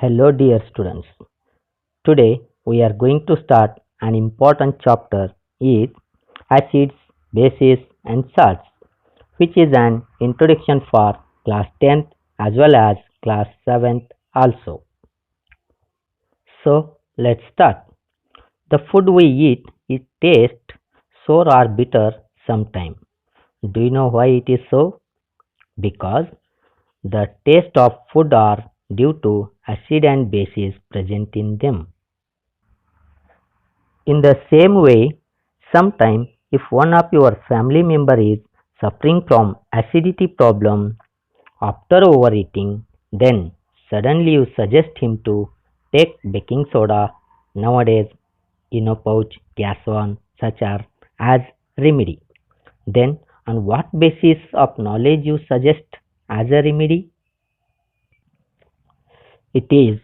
Hello dear students. Today we are going to start an important chapter is acids, bases and salts, which is an introduction for class 10th as well as class 7th also. So let's start. The food we eat it tastes sour or bitter sometime. Do you know why it is so? Because the taste of food are due to acid and bases present in them. In the same way, sometimes if one of your family member is suffering from acidity problem after overeating, then suddenly you suggest him to take baking soda nowadays in a pouch gas one such as remedy. Then on what basis of knowledge you suggest as a remedy? It is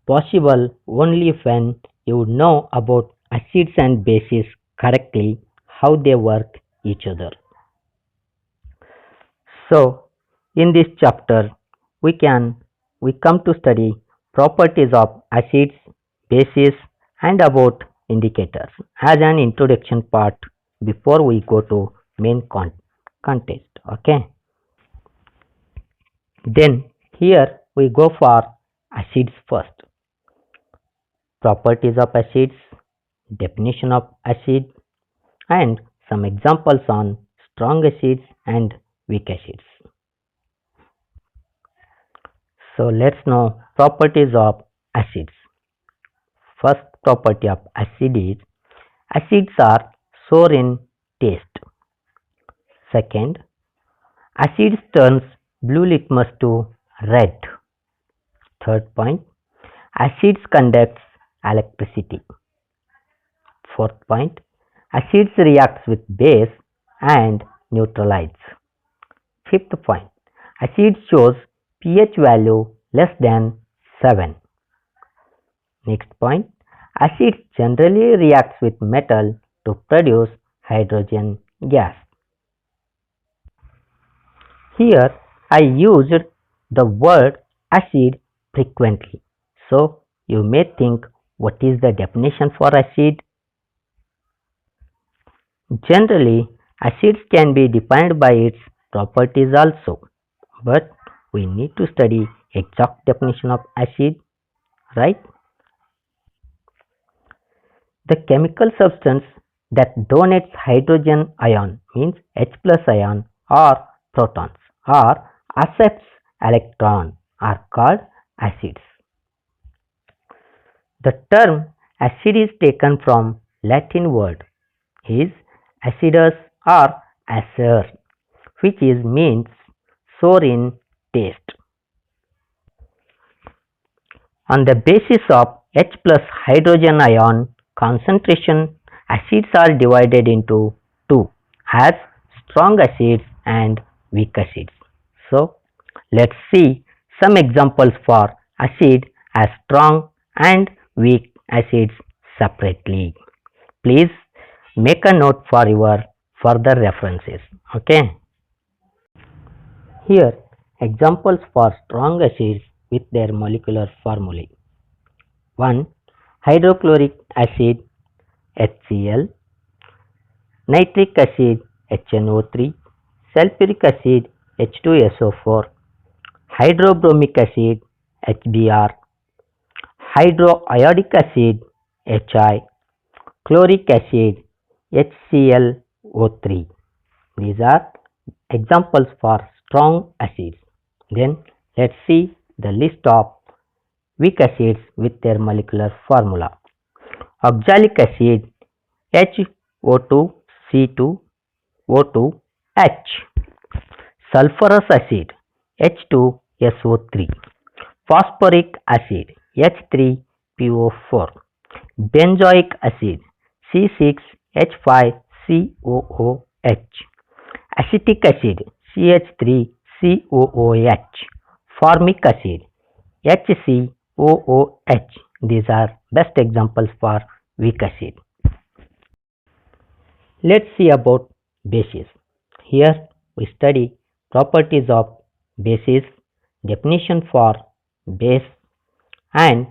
possible only when you know about acids and bases correctly, how they work each other. So, in this chapter, we come to study properties of acids, bases, and about indicators as an introduction part before we go to main context. Okay. Then here we go for acids first. Properties of acids, definition of acid, and some examples on strong acids and weak acids. So let's know properties of acids. First property of acid is acids are sour in taste. Second, acids turns blue litmus to red. Third point, acids conducts electricity. Fourth point, acids reacts with base and neutralize. Fifth point, acid shows pH value less than 7. Next point, acid generally reacts with metal to produce hydrogen gas. Here I used the word acid frequently. So you may think, what is the definition for acid? Generally, acids can be defined by its properties also, but we need to study exact definition of acid, right? The chemical substance that donates hydrogen ion means H plus ion or protons or accepts electron are called acids. The term acid is taken from Latin word is acidus or acer, which is means sour in taste. On the basis of H plus hydrogen ion concentration, acids are divided into two as strong acids and weak acids. So let's see some examples for acid as strong and weak acids separately. Please make a note for your further references. Okay. Here examples for strong acids with their molecular formulae. 1. Hydrochloric acid HCl, nitric acid HNO3, sulphuric acid H2SO4, hydrobromic acid HBr, iodic acid HI, chloric acid HClO3. These are examples for strong acids. Then let's see the list of weak acids with their molecular formula. Oxalic acid HO2C2O2H, sulfurous acid H2SO3, phosphoric acid H3PO4, benzoic acid C6H5COOH, acetic acid CH3COOH, formic acid HCOOH. These are best examples for weak acid. Let's see about bases. Here we study properties of bases, definition for base and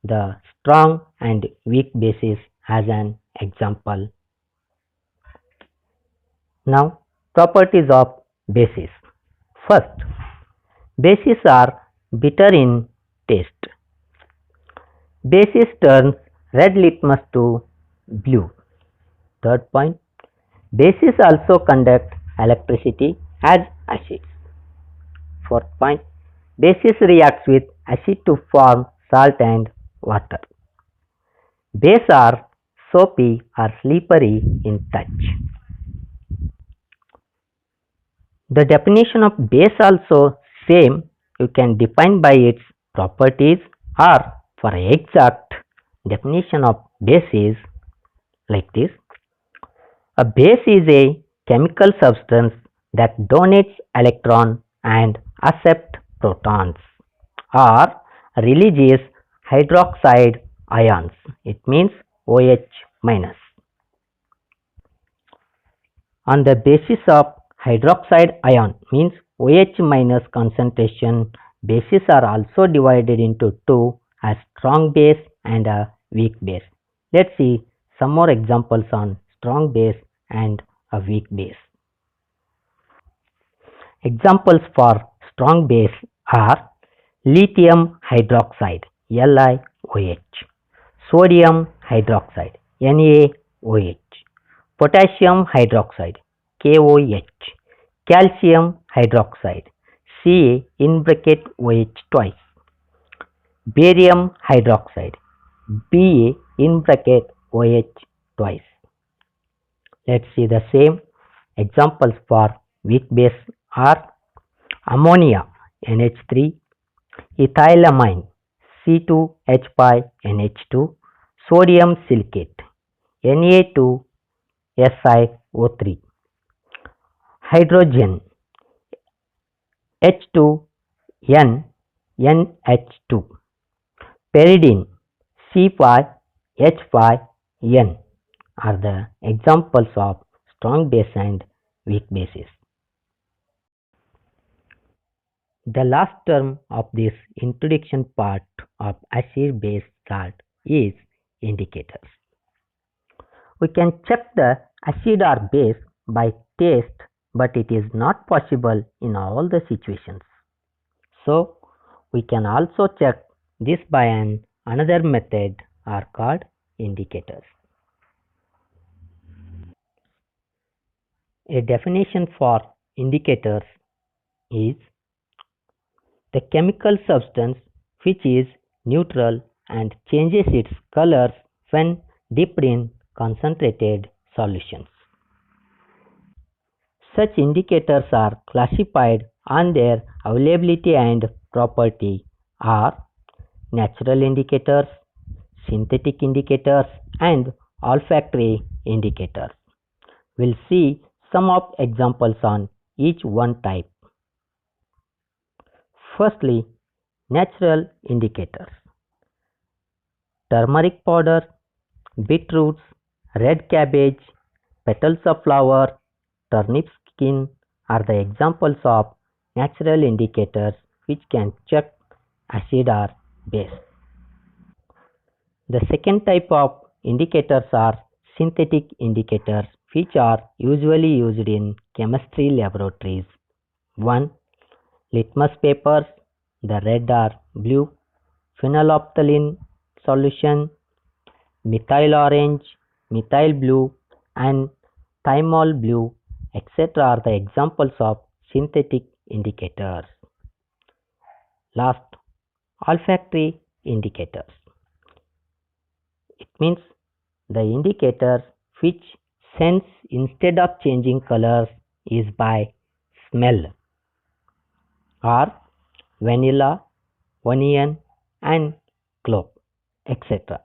the strong and weak bases as an example. Now, properties of bases. First, bases are bitter in taste. Bases turn red litmus to blue. Third point, bases also conduct electricity as acids. Fourth point, bases reacts with acid to form salt and water. Bases are soapy or slippery in touch. The definition of base also same, you can define by its properties, or for exact definition of base is like this. A base is a chemical substance that donates electron and accept protons or releases hydroxide ions. It means OH minus. On the basis of hydroxide ion means OH minus concentration, bases are also divided into two, a strong base and a weak base. Let's see some more examples on strong base and a weak base. Examples for strong base are lithium hydroxide LiOH, sodium hydroxide NaOH, potassium hydroxide KOH, calcium hydroxide Ca in bracket OH twice, barium hydroxide Ba in bracket OH twice. Let's see the same examples for weak base are ammonia NH3, ethylamine C2H5NH2, sodium silicate Na2SiO3, hydrogen H2N NH2, pyridine C5H5N are the examples of strong base and weak bases. The last term of this introduction part of acid base salt is indicators. We can check the acid or base by taste, but it is not possible in all the situations. So, we can also check this by another method are called indicators. A definition for indicators is the chemical substance which is neutral and changes its colors when dipped in concentrated solutions. Such indicators are classified on their availability and property are natural indicators, synthetic indicators, and olfactory indicators. We'll see some of examples on each one type. Firstly, natural indicators. Turmeric powder, beetroots, red cabbage, petals of flower, turnip skin are the examples of natural indicators which can check acid or base. The second type of indicators are synthetic indicators which are usually used in chemistry laboratories. 1. Litmus papers, the red or blue, phenolphthalein solution, methyl orange, methyl blue, and thymol blue, etc. are the examples of synthetic indicators. Last, olfactory indicators. It means the indicator which sense instead of changing colors is by smell, or vanilla, onion, and clove, etc.